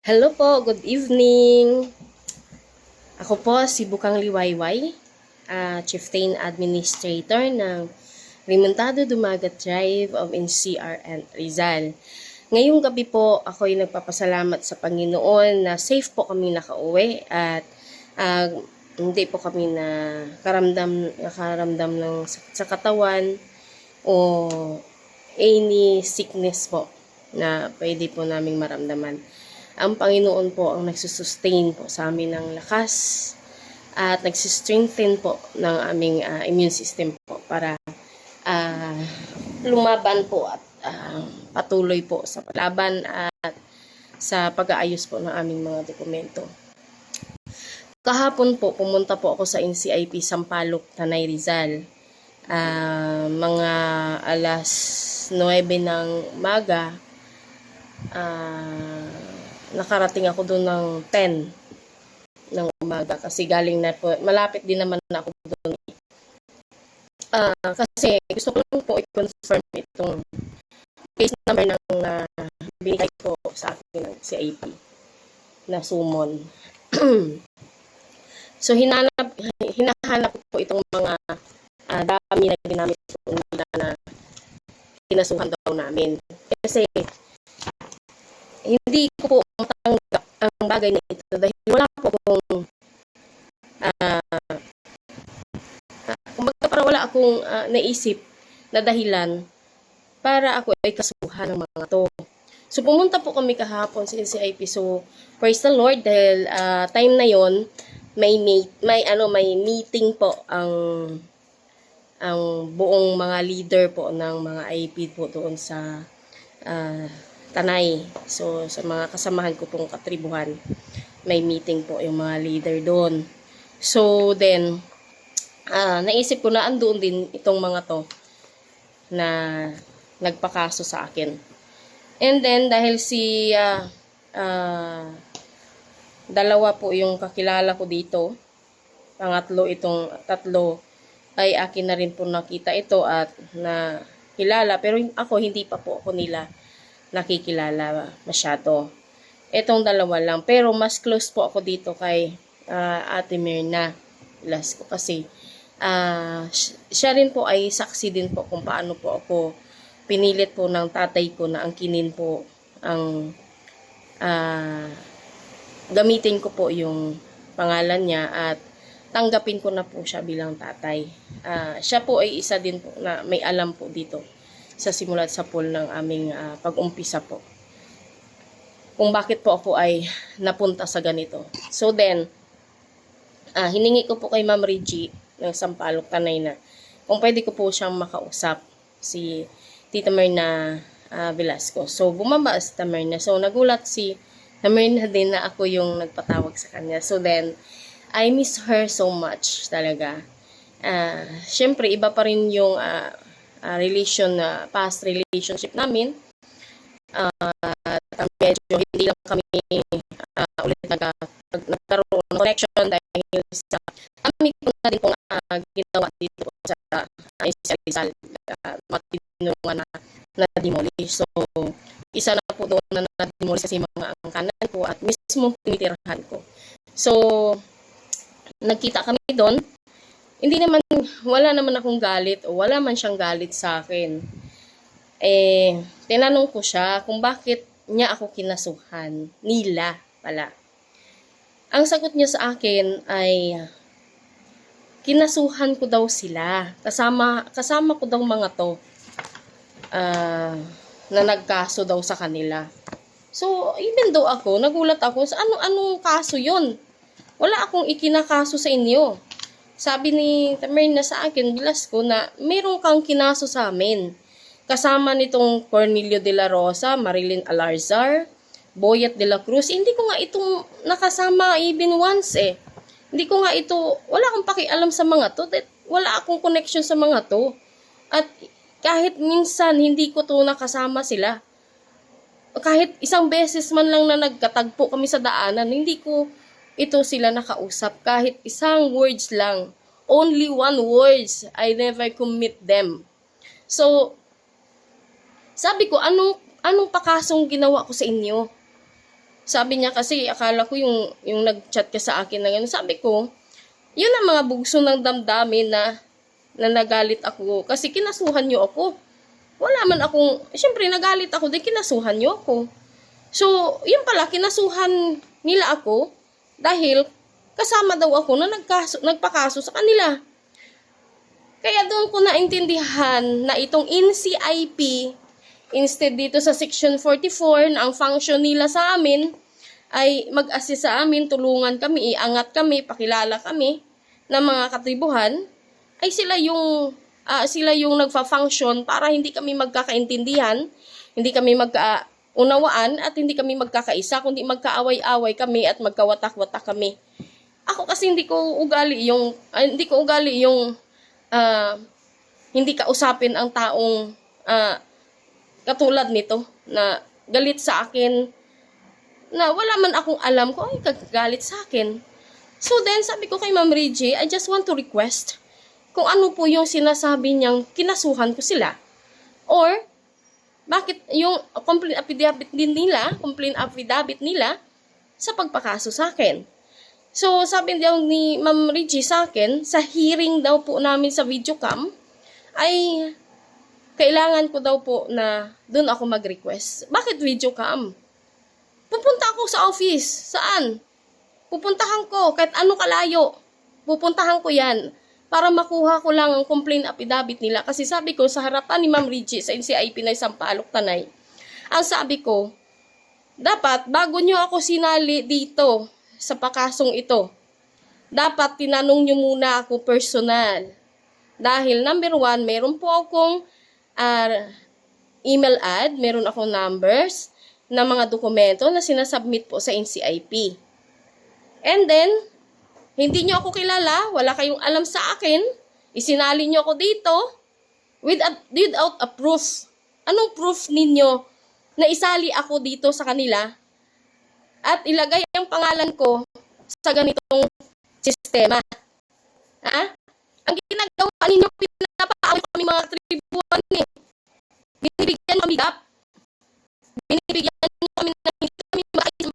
Hello po, good evening. Ako po si Bukang Liwayway, Chieftain Administrator ng Remontado Dumagat Drive of NCR and Rizal. Ngayong gabi po, ako'y nagpapasalamat sa Panginoon na safe po kami nakauwi at hindi po kami nakaramdam ng sakit sa katawan o any sickness po na pwede po naming maramdaman. Ang Panginoon po ang nagsusustain po sa amin ng lakas at nagsistrengthen po ng aming immune system po para lumaban po at patuloy po sa paglaban at sa pag-aayos po ng aming mga dokumento. Kahapon po, pumunta po ako sa NCIP Sampaloc, Tanay Rizal. Mga alas 9 ng umaga, nakarating ako doon ng 10 ng umaga kasi galing na po, malapit din naman ako doon. Kasi gusto ko lang po i-confirm itong case number ng binigay ko sa akin ng CIP na summon. So hinahanap po itong mga dami na ginamit po nila na kinasuhan daw namin. Kasi hindi ko po matanggap ang bagay na ito dahil wala po akong kumbaga parang wala akong naisip na dahilan para ako ay kasuhan ng mga to. So pumunta po kami kahapon sa NCIP. So praise the Lord dahil time na yon may meeting po ang buong mga leader po ng mga IP po doon sa Tanay. So, sa mga kasamahan ko pong katribuhan, may meeting po yung mga leader doon. So, then, naisip ko na andoon din itong mga to na nagpakaso sa akin. And then, dahil dalawa po yung kakilala ko dito, tatlo ay akin na rin po nakita ito at nakilala. Pero ako, hindi pa po ako nila nakikilala masyado. Etong dalawa lang. Pero mas close po ako dito kay Ate Myrna Velasco kasi siya rin po ay saksi din po kung paano po ako pinilit po ng tatay ko na angkinin po ang gamitin ko po yung pangalan niya at tanggapin ko na po siya bilang tatay. Siya po ay isa din po na may alam po dito sa simulat sa pool ng aming pag-umpisa po. Kung bakit po ako ay napunta sa ganito. So then, hiningi ko po kay Ma'am Reggie ng Sampaloc Tanay na kung pwede ko po siyang makausap si Tita Myrna Velasco. So bumaba si Tita Myrna. So nagulat si Tita Myrna din na ako yung nagpatawag sa kanya. So then, I miss her so much talaga. Syempre, iba pa rin yung past relationship namin. Medyo hindi lang kami ulit nagkaroon ng connection dahil sa kami po na din pong ginawa dito sa Rizal. Matinungan na demolish. So, isa na po doon na na-demolish kasi mga angkanan ko at mismo tinitirahan ko. So, nagkita kami doon. Wala naman akong galit o wala man siyang galit sa akin. Tinanong ko siya kung bakit niya ako kinasuhan. Nila pala. Ang sagot niya sa akin ay kinasuhan ko daw sila. Kasama ko daw mga to na nagkaso daw sa kanila. So, even though nagulat ako, sa anong kaso yun? Wala akong ikinakaso sa inyo. Sabi ni Myrna sa akin, Velasco, na mayroon kang kinaso sa amin. Kasama nitong Cornelio de la Rosa, Marilyn Alarzar, Boyet de la Cruz. Hindi ko nga itong nakasama even once eh. Hindi ko nga wala akong pakialam sa mga to. Wala akong connection sa mga to. At kahit minsan, hindi ko to nakasama sila. Kahit isang beses man lang na nagkatagpo kami sa daanan, hindi ko ito sila nakausap. Kahit isang words lang. Only one words. I never commit them. So, sabi ko, anong pakasong ginawa ko sa inyo? Sabi niya kasi, akala ko yung nag-chat ka sa akin na gano'n. Sabi ko, yun ang mga bugso ng damdamin na nagalit ako. Kasi kinasuhan niyo ako. Wala man akong, siyempre nagalit ako, din kinasuhan niyo ako. So, yun pala, kinasuhan nila ako dahil kasama daw ako na nagpakaso sa kanila. Kaya doon ko naintindihan na itong NCIP, instead dito sa Section 44, na ang function nila sa amin ay mag-assist sa amin, tulungan kami, iangat kami, pakilala kami ng mga katribuhan, ay sila yung nagfa-function para hindi kami magkakaintindihan, hindi kami magkaunawaan, at hindi kami magkakaisa, kundi magkaaway-away kami at magkawatak-watak kami. Ako kasi hindi ko ugali yung hindi kausapin ang taong katulad nito na galit sa akin na wala man akong alam kung ay kagalit sa akin. So then, sabi ko kay Ma'am Reggie, I just want to request kung ano po yung sinasabi niyang kinasuhan ko sila. Or, bakit yung complaint affidavit nila sa pagpakaso sa akin. So, sabi daw ni Ma'am Reggie sa akin, sa hearing daw po namin sa videocam, ay kailangan ko daw po na doon ako mag-request. Bakit videocam? Pupunta ako sa office. Saan? Pupuntahan ko kahit ano kalayo. Pupuntahan ko yan para makuha ko lang ang complaint affidavit nila. Kasi sabi ko sa harapan ni Ma'am Reggie sa NCIP na Sampaloc, Tanay, ang sabi ko, dapat bago nyo ako sinali dito sa pakasong ito, dapat tinanong nyo muna ako personal. Dahil number 1, meron po akong email ad, meron akong numbers na mga dokumento na sinasubmit po sa NCIP. And then, hindi nyo ako kilala, wala kayong alam sa akin, isinali nyo ako dito without a proof. Anong proof ninyo na isali ako dito sa kanila at ilagay ang pangalan ko sa ganitong sistema? Ha? Ang ginagawa ninyo, pinapaaway kami mga tribuan eh. Binibigyan kami gap. Binibigyan kami na hindi kami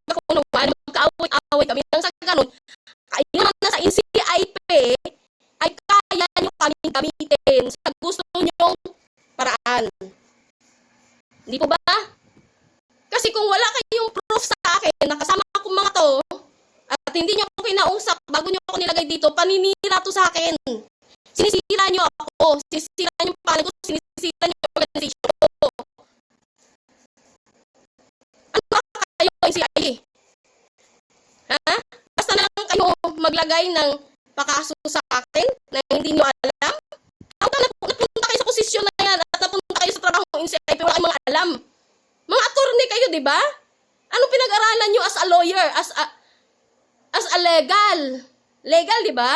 magkaunawaan, magkaaway-away kami. Nang sa ganun, kayo naman na sa NCIP ay kaya nyo kaming gamitin sa gusto nyong paraan. Hindi po ba? Kasi kung wala kayong proof sa akin, nakasama ko mga to, at hindi nyo ako kinausap bago nyo ako nilagay dito, paninira to sa akin. Sinisira nyo ako, sinisira nyo pangalan ko, sinisira nyo organization ko. Ano ba kayo NCIP? Ha? Basta na lang kayo maglagay ng pakaso sa akin na hindi nyo alam. Hanggang napunta kayo sa posisyon na yan at napunta kayo sa trabaho ng NCIP, wala kayong mga alam. Mga attorney kayo, di ba? Ano pinag-aralan nyo as a lawyer, as a legal? Legal, di ba?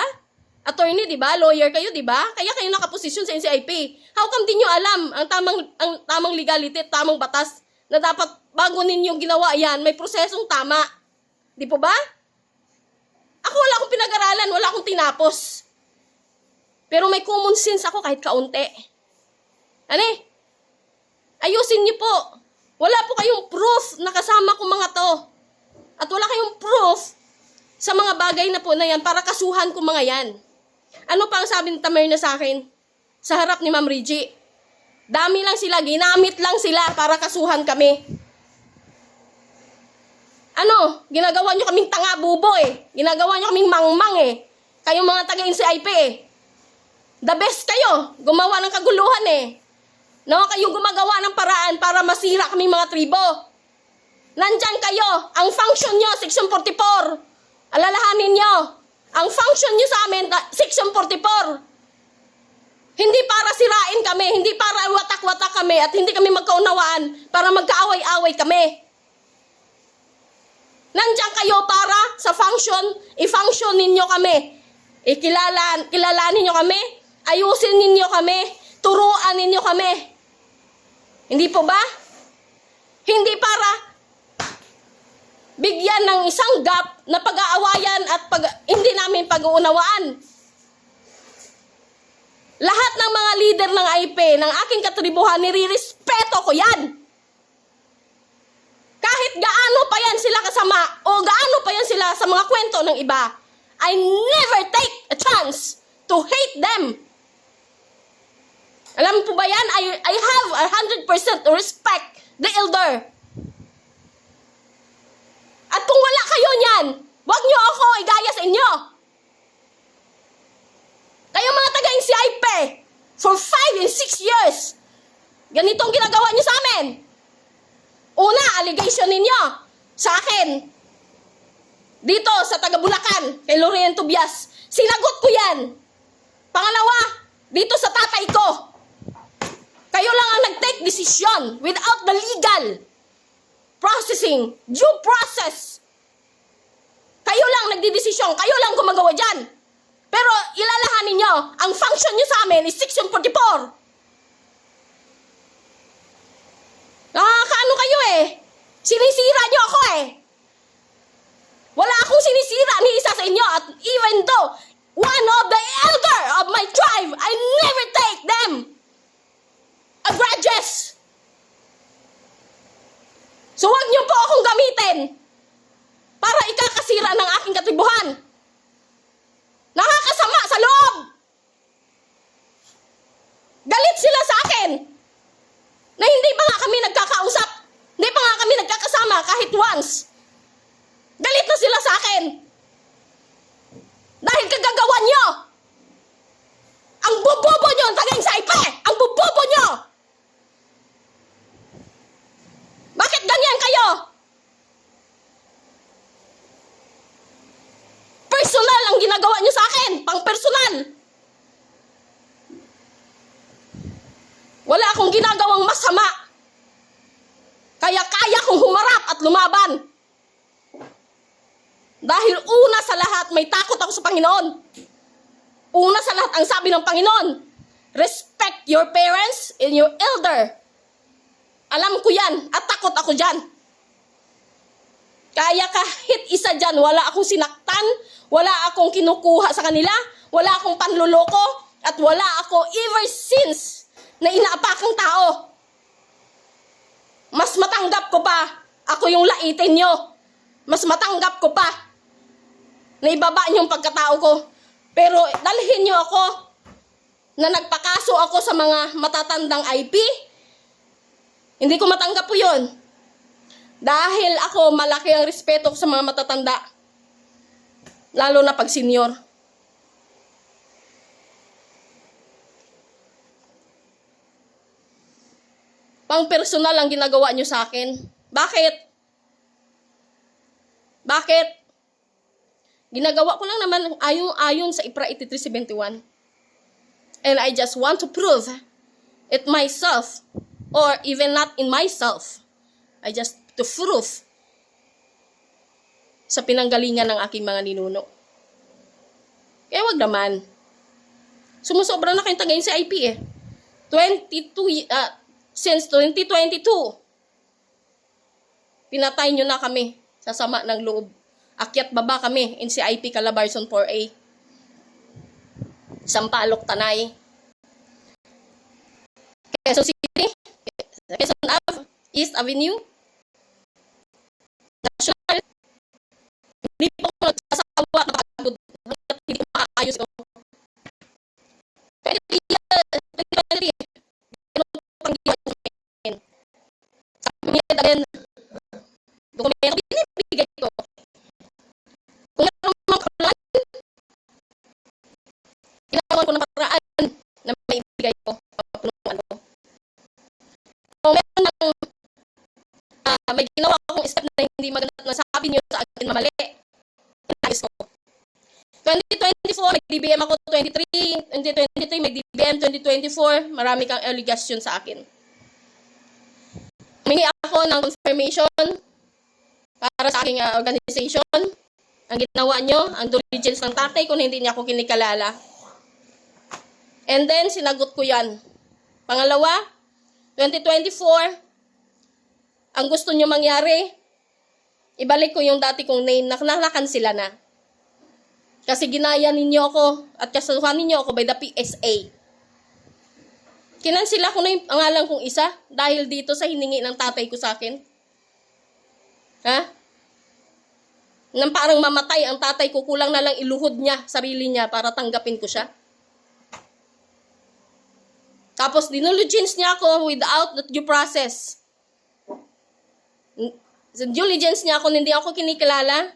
Attorney, di ba? Lawyer kayo, di ba? Kaya kayo nakaposisyon sa NCIP. How come di nyo alam ang tamang legality, tamang batas na dapat bago ninyong ginawa yan, may prosesong tama? Di po ba? Ako wala akong pinag-aralan, wala akong tinapos. Pero may common sense ako kahit kaunti. Ano eh? Ayusin niyo po. Wala po kayong proof na kasama ko mga to. At wala kayong proof sa mga bagay na po na yan para kasuhan ko mga yan. Ano pa ang sabi ni Tamerna sa akin? Sa harap ni Ma'am Reggie. Dami lang sila, ginamit lang sila para kasuhan kami. Ano? Ginagawa nyo kaming tanga-bubo eh. Ginagawa nyo kaming mangmang eh. Kayong mga taga-NCIP eh. The best kayo. Gumawa ng kaguluhan eh. No? Kayo gumagawa ng paraan para masira kaming mga tribo. Nandyan kayo. Ang function nyo, Section 44. Alalahanin nyo. Ang function nyo sa amin, Section 44. Hindi para sirain kami, hindi para watak-watak kami, at hindi kami magkaunawaan para magkaaway-away kami. Nandiyan kayo para sa function, i-function ninyo kami. Kilalanin nyo kami, ayusin ninyo kami, turuan ninyo kami. Hindi po ba? Hindi para bigyan ng isang gap na pag-aawayan at hindi namin pag-uunawaan. Lahat ng mga leader ng IP, ng aking katribuhan, nirirespeto ko yan. Kahit kahit gaano pa yan sila kasama o gaano pa yan sila sa mga kwento ng iba, I never take a chance to hate them. Alam po ba yan? I have 100% respect the elder. At kung wala kayo niyan, wag nyo ako igaya sa inyo. Kayo mga taga-NCIP, for 5 and 6 years, ganitong ginagawa nyo sa amin. Una, allegation ninyo sa akin. Dito sa taga Bulacan, kay Lorraine Tobias. Sinagot ko yan. Pangalawa, dito sa tatay ko. Kayo lang ang nag-take decision without the legal processing, due process. Kayo lang nagdidesisyon, kayo lang gumagawa dyan. Pero ilalahanin nyo, ang function nyo sa amin is Section 44. Nakakaano kayo eh. Sinisira nyo ako eh. Wala akong sinisira ni isa sa inyo. At even though one of the elder of my tribe, I never take them a grudges. So wag nyo po akong gamitin para ikakasira ng aking katibuhan. Nakakasama sa loob. Galit sila sa akin na hindi pa nga kami nagkakausap. Hindi pa nga kami nagkakasama kahit once. Galit na sila sa akin. Dahil kagagawa nyo. Ang bubobo nyo, tagaing saipe. Ang bubobo nyo. Bakit ganyan kayo? Personal ang ginagawa nyo sa akin. Pang personal. Wala akong ginagawang masama. Kaya kaya kong humarap at lumaban. Dahil una sa lahat, may takot ako sa Panginoon. Una sa lahat, ang sabi ng Panginoon, respect your parents and your elder. Alam ko yan at takot ako dyan. Kaya kahit isa dyan, wala akong sinaktan, wala akong kinukuha sa kanila, wala akong panluloko, at wala ako ever since na inaapakang tao. Mas matanggap ko pa, ako yung laitin nyo. Mas matanggap ko pa na ibaba nyo yung pagkatao ko. Pero dalhin nyo ako na nagpakaso ako sa mga matatandang IP. Hindi ko matanggap po yun. Dahil ako, malaki ang respeto ko sa mga matatanda. Lalo na pag senior. Pang personal ang ginagawa nyo sa akin. Bakit? Bakit? Ginagawa ko lang naman ayon sa IPRA 8371. And I just want to prove it myself, or even not in myself. I just to prove sa pinanggalingan ng aking mga ninuno. Kaya wag naman. Sumusobra na kayong tagayin sa IP eh. Since 2022, pinatay nyo na kami sa sama ng loob. Akyat baba kami in CIP Calabarzon 4A. Sampaloc, Tanay. Quezon City, Quezon Ave, East Avenue, National. Hindi po ako nagsasawa, napagod. Hindi ko makaayos ko. 2023, ganun pang ginawa nyo sa akin. Sabi niya, dahil dokumento, binibigay ko. Kung meron mga paraan, kailangan ko ng paraan na maibigay ko. Pagpunungan ko. Kung meron ng may ginawa akong step na hindi maganda na sabi niyo sa akin na mali, inayos ko. 2024, may DBM ako. 2023, may DBM. 2024, marami kang allegation sa akin. Humingi ako ng confirmation para sa aking organization. Ang ginawa nyo, ang diligence ng tatay ko na hindi niya ako kinikalala. And then, sinagot ko yan. Pangalawa, 2024, ang gusto nyo mangyari, ibalik ko yung dati kong name na nakansila na. Kasi ginaya ninyo ako at kasuhan ninyo ako by the PSA. Kinansila ko na yung pangalan kong isa dahil dito sa hiningi ng tatay ko sa akin. Ha? Nang parang mamatay ang tatay ko, kulang na lang iluhod niya, sarili niya, para tanggapin ko siya. Tapos dinulugence niya ako without the due process. Sa diligence niya ako, hindi ako kinikilala.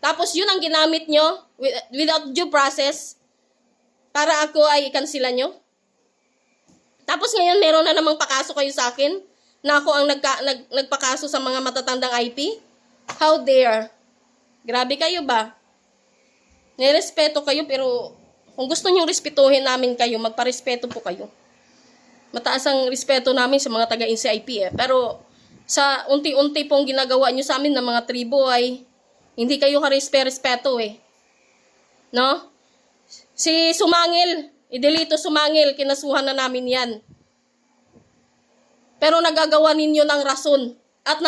Tapos yun ang ginamit nyo, without due process, para ako ay ikansila nyo. Tapos ngayon, meron na namang pakaso kayo sa akin, na ako ang nagpakaso sa mga matatandang IP. How dare? Grabe kayo ba? Nirespeto kayo, pero kung gusto nyo respetuhin namin kayo, magparespeto po kayo. Mataas ang respeto namin sa mga taga-NCIP eh. Pero sa unti-unti pong ginagawa nyo sa amin ng mga tribo ay hindi kayo karespeto eh. No? Si Sumangil, Idelito Sumangil, kinasuhan na namin yan. Pero nagagawa ninyo ng rason at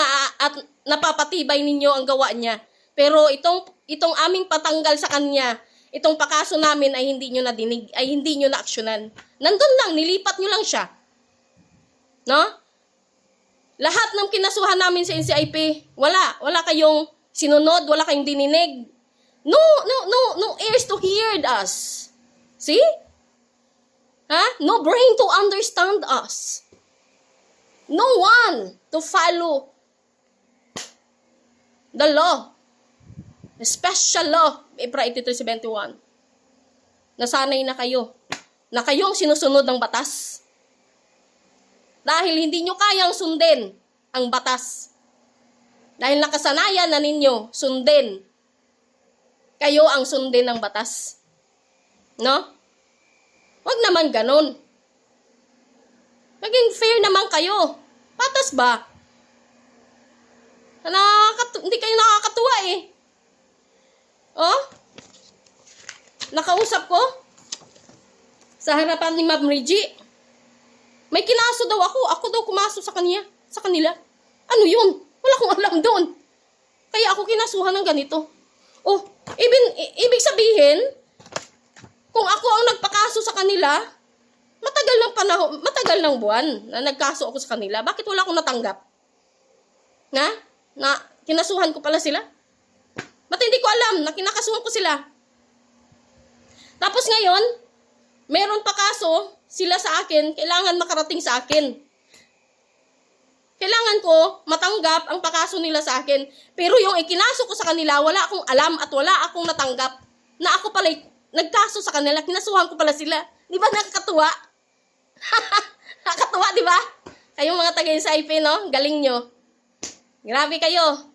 napapatibay ninyo ang gawa niya. Pero itong aming patanggal sa kanya, itong pakaso namin ay hindi nyo na dinig, ay hindi nyo na aksyonan. Nandun lang, nilipat nyo lang siya. No? Lahat ng kinasuhan namin sa NCIP, wala kayong sinunod, wala kayong dininig. No ears to hear us. See? Ha? No brain to understand us. No one to follow the law. The special law, April 83-71. Nasanay na kayo. Na kayong sinusunod ng batas. Dahil hindi nyo kayang sundin ang batas. Dahil nakasanayan na ninyo sundin. Kayo ang sundin ng batas. No? Wag naman ganun. Maging fair naman kayo. Patas ba? Hindi kayo nakakatuwa eh. Oh? Nakausap ko sa harapan ni Ma'am Reggie. May kinaso daw ako. Ako daw kumaso sa kanila. Ano yun? Wala akong alam doon. Kaya ako kinasuhan ng ganito. Oh, ibig sabihin, kung ako ang nagpakaso sa kanila, matagal ng buwan na nagkaso ako sa kanila, bakit wala akong natanggap? Na kinasuhan ko pala sila? Ba't hindi ko alam na kinakasuhan ko sila? Tapos ngayon, meron pa kaso sila sa akin, kailangan makarating sa akin. Kailangan ko matanggap ang pakaso nila sa akin. Pero yung ikinaso ko sa kanila, wala akong alam at wala akong natanggap na ako pala nagkaso sa kanila, kinasuhan ko pala sila. Di ba nakakatuwa? Nakakatuwa, di ba? Kayong mga taga-NCIP, no? Galing nyo. Grabe kayo.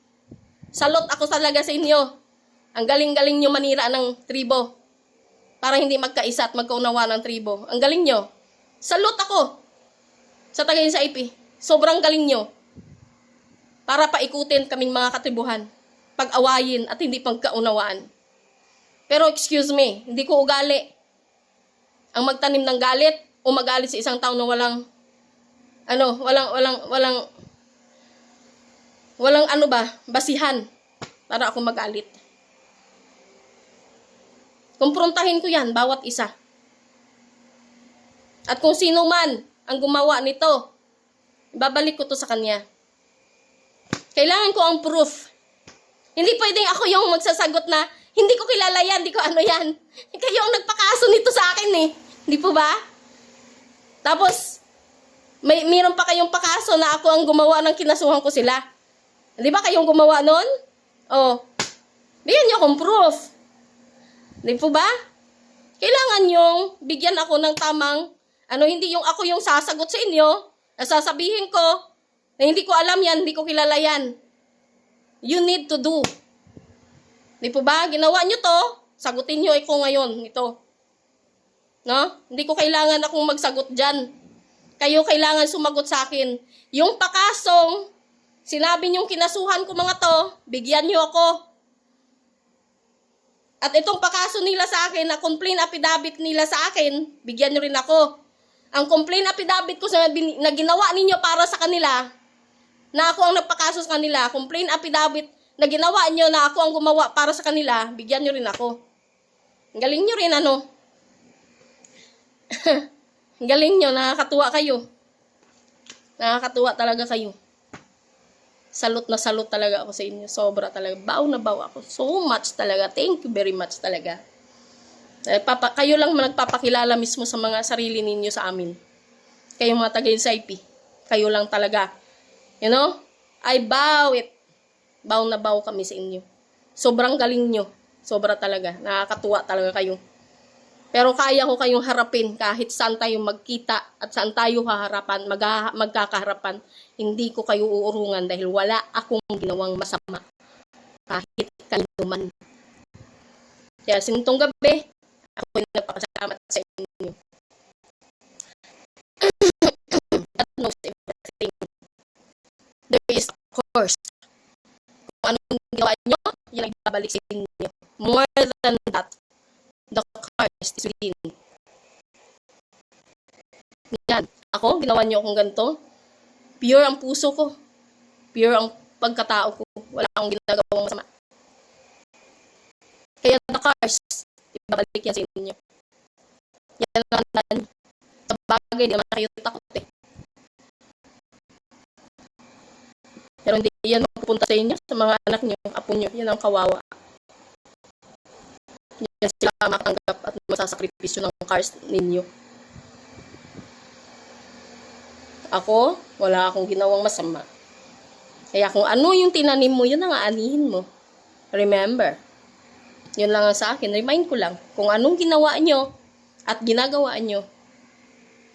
Salot ako talaga sa inyo. Ang galing-galing nyo manira ng tribo. Para hindi magkaisa at magkaunawa ng tribo. Ang galing nyo. Salot ako sa taga-NCIP. Sobrang galing nyo. Para paikutin kaming mga katribuhan. Pag-awayin at hindi pagkaunawaan. Pero excuse me, hindi ko ugali ang magtanim ng galit o magalit sa isang tao na walang basihan para ako magalit. Kumprontahin ko yan, bawat isa. At kung sino man ang gumawa nito, babalik ko to sa kanya. Kailangan ko ang proof. Hindi pwedeng ako yung magsasagot na, hindi ko kilala yan, hindi ko ano yan. Kayo ang nagpakaso nito sa akin eh. Hindi po ba? Tapos, mayroon pa kayong pakaso na ako ang gumawa ng kinasuhan ko sila. Di ba kayong gumawa nun? Oh, bigyan niyo akong proof. Di po ba? Kailangan yung bigyan ako ng tamang, hindi yung ako yung sasagot sa inyo, na sasabihin ko, na hindi ko alam yan, hindi ko kilala yan. You need to do. Di po ba? Ginawa nyo to, sagutin nyo ako ngayon, ito. No? Hindi ko kailangan akong magsagot dyan. Kayo kailangan sumagot sa akin. Yung pakasong, sinabi nyong kinasuhan ko mga to, bigyan nyo ako. At itong pakaso nila sa akin, na complaint affidavit nila sa akin, bigyan nyo rin ako. Ang complaint affidavit ko na ginawa ninyo para sa kanila, na ako ang nagpakaso sa kanila, complaint affidavit na ginawa nyo na ako ang gumawa para sa kanila, bigyan nyo rin ako. Galing nyo rin Galing nyo, nakakatuwa kayo. Nakakatuwa talaga kayo. Salute na salute talaga ako sa inyo. Sobra talaga. Baw na baw ako. So much talaga. Thank you very much talaga. Kayo lang nagpapakilala mismo sa mga sarili ninyo sa amin. Kayong mga taga-SIP. Kayo lang talaga. You know? I bow it. Baw na baw kami sa inyo. Sobrang galing nyo. Sobra talaga. Nakakatuwa talaga kayo. Pero kaya ko kayong harapin kahit saan tayo magkita at saan tayo haharapan, magkakaharapan. Hindi ko kayo uurungan dahil wala akong ginawang masama. Kahit kanino man. Kaya sinitong gabi, ako ay nagpapasalamat sa inyo. God knows everything. There is, of course, kung anong ginawa nyo, yan ang babalik sa inyo. More than that, the Christ is within. Yan. Ako, ginawa nyo akong ganito. Pure ang puso ko. Pure ang pagkatao ko. Wala akong ginagawang masama. Kaya the Christ, ibabalik yan sa inyo. Yan ang tandaan. Sa bagay, di naman kayo takot eh. Pero hindi yan mapupunta sa inyo, sa mga anak nyo, apo nyo. Yan ang kawawa. Yan sila matanggap at masasakripisyo ng cars ninyo. Ako, wala akong ginawang masama. Kaya kung ano yung tinanim mo, yun ang aanihin mo. Remember, yun lang ang sa akin. Remind ko lang, kung anong ginawa nyo at ginagawa nyo,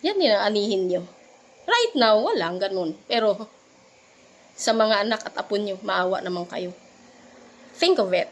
yan yung aanihin nyo. Right now, walang ganun. Pero, sa mga anak at apo nyo, maawa naman kayo. Think of it.